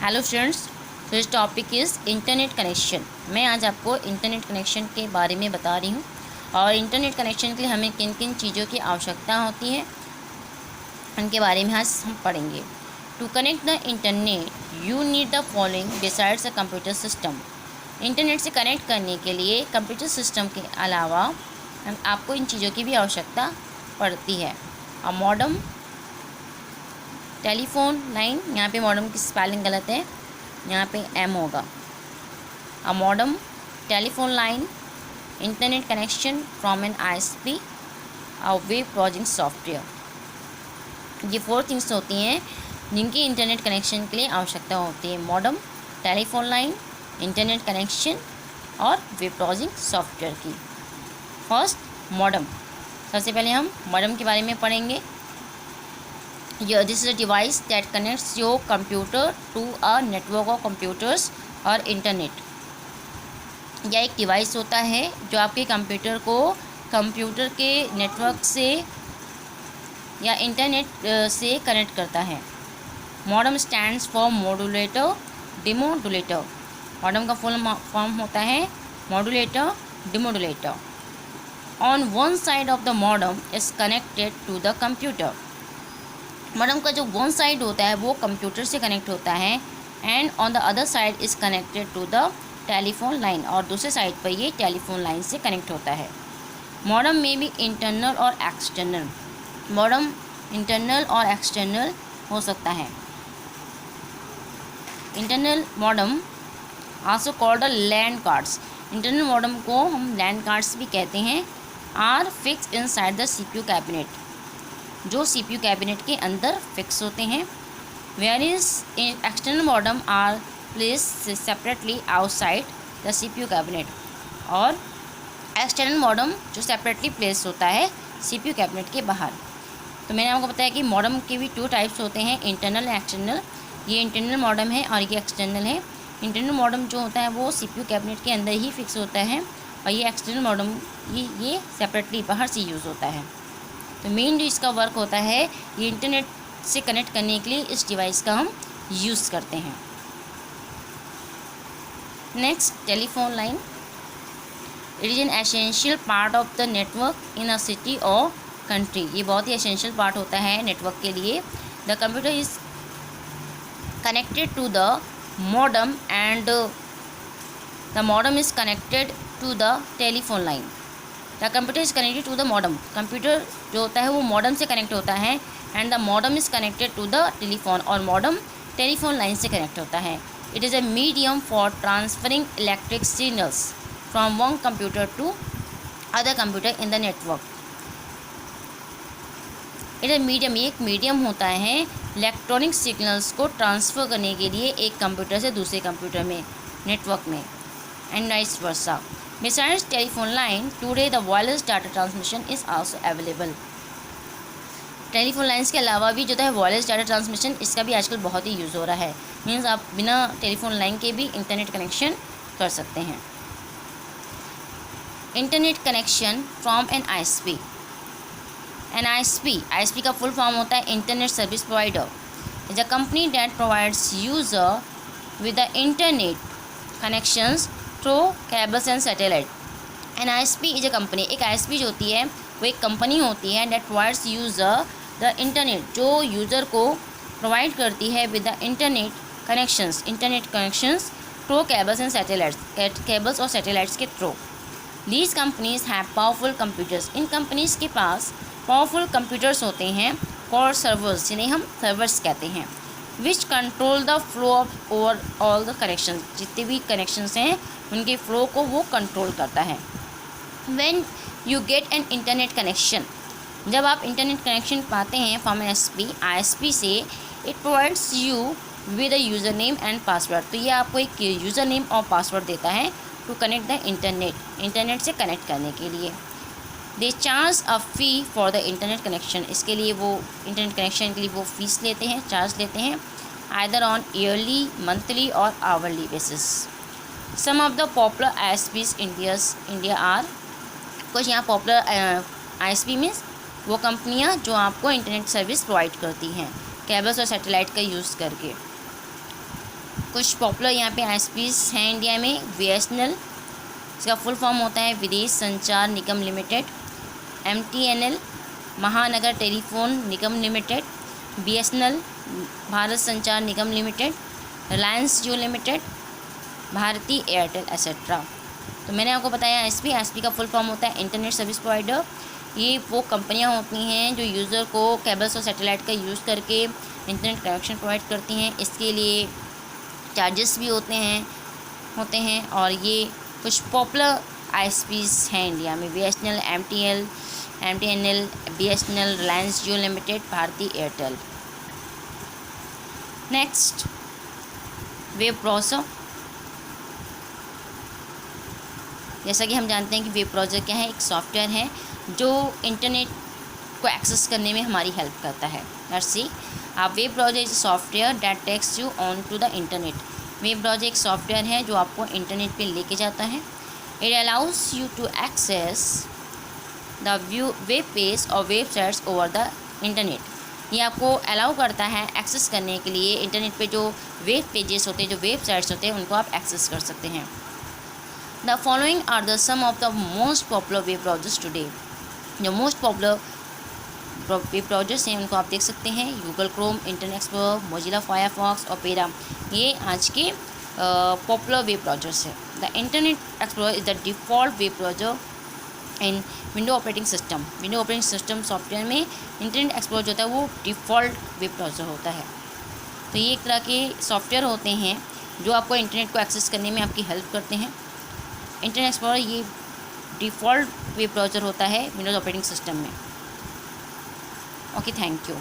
Hello friends, this topic is internet connection. मैं आज आपको इंटरनेट कनेक्शन के बारे में बता रही हूँ और इंटरनेट कनेक्शन के लिए हमें किन किन चीज़ों की आवश्यकता होती है उनके बारे में आज हम पढ़ेंगे। To connect the internet you need the following besides a computer system. Internet से कनेक्ट करने के लिए कंप्यूटर सिस्टम के अलावा आपको इन चीज़ों की भी आवश्यकता पड़ती है। अ मॉडेम, टेलीफोन लाइन, यहाँ पे मॉडेम की स्पेलिंग गलत है, यहाँ पे एम होगा। A modem, telephone line, internet connection from an ISP, a web browsing software. ये 4 थिंग्स होती हैं जिनकी इंटरनेट कनेक्शन के लिए आवश्यकता होती है। Modem, telephone line, internet connection और वेब ब्राउजिंग सॉफ्टवेयर की। First, modem. सबसे पहले हम मॉडेम के बारे में पढ़ेंगे। This is a device that connects your computer to a network of computers और इंटरनेट। यह एक डिवाइस होता है जो आपके कंप्यूटर को कंप्यूटर के नेटवर्क से या इंटरनेट से कनेक्ट करता है। Modem stands for modulator demodulator. Modem का फुल फॉर्म होता है modulator demodulator. On one side of the modem is connected to the computer. Modem का जो वन साइड होता है वो कंप्यूटर से कनेक्ट होता है and on the other side is connected to the telephone line, और दूसरे साइड पर ये टेलीफोन लाइन से कनेक्ट होता है। मॉडेम में भी इंटरनल और एक्सटर्नल। मॉडेम इंटरनल और एक्सटर्नल हो सकता है। Internal modem also called the land cards. Internal modem को हम लैंड कार्ड्स भी कहते हैं। Are fix inside the CPU cabinet, जो सीपीयू कैबिनेट के अंदर फिक्स होते हैं। Whereas external modem are place separately outside the CPU cabinet, और एक्सटर्नल मॉडेम जो सेपरेटली प्लेस होता है सीपीयू कैबिनेट के बाहर। तो मैंने आपको बताया कि मॉडेम के भी 2 टाइप्स होते हैं, इंटरनल एंड एक्सटर्नल। ये इंटरनल मॉडेम है और ये एक्सटर्नल है। इंटरनल मॉडेम जो होता है वो सीपीयू कैबिनेट के अंदर ही फिक्स होता है और ये एक्सटर्नल मॉडेम ये सेपरेटली बाहर से यूज़ होता है। तो मेन जो इसका वर्क होता है ये इंटरनेट से कनेक्ट करने के लिए इस डिवाइस का हम यूज़ करते हैं। Next, telephone line. It is an essential part of the network in a city और कंट्री। ये बहुत ही एसेंशियल पार्ट होता है नेटवर्क के लिए। The computer is connected to the modem and the modem is connected to the telephone line. The computer is connected to the modem. Computer जो होता है वो मॉडेम से कनेक्ट होता है and the modem is connected to the telephone, और modem telephone line से connect होता है। It is a medium for transferring electric signals from one computer to other computer in the network. It is medium, ये एक medium होता है electronic signals को transfer करने के लिए एक कंप्यूटर से दूसरे कंप्यूटर में, नेटवर्क में, and vice versa. Besides telephone line, today the wireless data transmission is also available. Telephone lines के अलावा भी जो है वायरलेस डाटा ट्रांसमिशन, इसका भी आजकल बहुत ही यूज़ हो रहा है। मीन्स आप बिना टेलीफोन लाइन के भी इंटरनेट कनेक्शन कर सकते हैं। Internet connection from an ISP. An ISP का फुल फॉर्म होता है internet service provider. Is a company that provides user with the internet connections through cables and satellite. An ISP is a company, एक ISP जो होती है वो एक company होती है that provides user the internet, जो यूज़र को प्रोवाइड करती है with the internet connections through cables and satellites, cables और सैटेलाइट्स के through. These companies have powerful computers. In companies के पास पावरफुल कंप्यूटर्स होते हैं और सर्वर्स, जिन्हें हम सर्वर्स कहते हैं, which control the flow of over all the connection. जितने भी कनेक्शंस हैं उनके फ्लो को वो कंट्रोल करता है। When you get an internet connection, जब आप इंटरनेट कनेक्शन पाते हैं फ्रॉम एन आईएसपी से, it provides you with a user name and password. तो ये आपको एक यूज़र नेम और पासवर्ड देता है टू कनेक्ट द इंटरनेट से कनेक्ट करने के लिए। They charge a fee for the internet connection. इसके लिए वो इंटरनेट कनेक्शन के लिए वो फीस लेते हैं, चार्ज लेते हैं, आइदर ऑन ईयरली, मंथली और hourly basis. Some of the popular ISPs India are. कुछ यहाँ पॉपुलर आईएसपी मीन्स वो कंपनियाँ जो आपको इंटरनेट सर्विस प्रोवाइड करती हैं केबल्स और सैटेलाइट का यूज़ करके। कुछ पॉपुलर यहाँ पे ISPs हैं इंडिया में। BSNL, इसका फुल फॉर्म होता है विदेश संचार निगम लिमिटेड। MTNL, महानगर टेलीफोन निगम लिमिटेड। BSNL, भारत संचार निगम limited. Reliance Jio limited, Bharti Airtel etcetera. तो मैंने आपको बताया ISP का फुल फॉर्म होता है इंटरनेट सर्विस प्रोवाइडर। ये वो कंपनियां होती हैं जो यूज़र को केबल्स और सैटेलाइट का यूज़ करके इंटरनेट कनेक्शन प्रोवाइड करती हैं। इसके लिए चार्जेस भी होते हैं और ये कुछ पॉपुलर ISPs हैं इंडिया में। BSNL, MTNL, BSNL, Reliance Jio limited, Bharti Airtel. Next, web browser. जैसा कि हम जानते हैं कि वेब ब्राउज़र क्या है, एक सॉफ्टवेयर है जो इंटरनेट को एक्सेस करने में हमारी हेल्प करता है। Let's see, web browser is software that takes you on to the internet. Web browser एक सॉफ्टवेयर है जो आपको इंटरनेट पे लेके जाता है। It allows you to access the web page और वेबसाइट्स ओवर द इंटरनेट। ये आपको अलाउ करता है एक्सेस करने के लिए इंटरनेट पे जो वेब पेजेस होते हैं, जो वेबसाइट्स होते हैं, उनको आप एक्सेस कर सकते हैं। The following are the some of the most popular web browsers today. जो मोस्ट पॉपुलर वेब ब्राउज़र्स हैं उनको आप देख सकते हैं। Google Chrome, Internet Explorer, Mozilla Firefox और पेरा, ये आज के पॉपुलर वेब ब्राउज़र्स हैं। The Internet Explorer is the default web browser in window operating system. Window operating system software में इंटरनेट एक्सप्लोरर जो होता है वो डिफ़ॉल्ट वेब ब्राउज़र होता है। तो ये एक तरह के सॉफ्टवेयर होते हैं जो आपको इंटरनेट को एक्सेस करने में आपकी हेल्प करते हैं। इंटरनेट एक्सप्लोरर ये डिफ़ॉल्ट वेब ब्राउज़र होता है विंडोज़ ऑपरेटिंग सिस्टम में। Okay, thank you.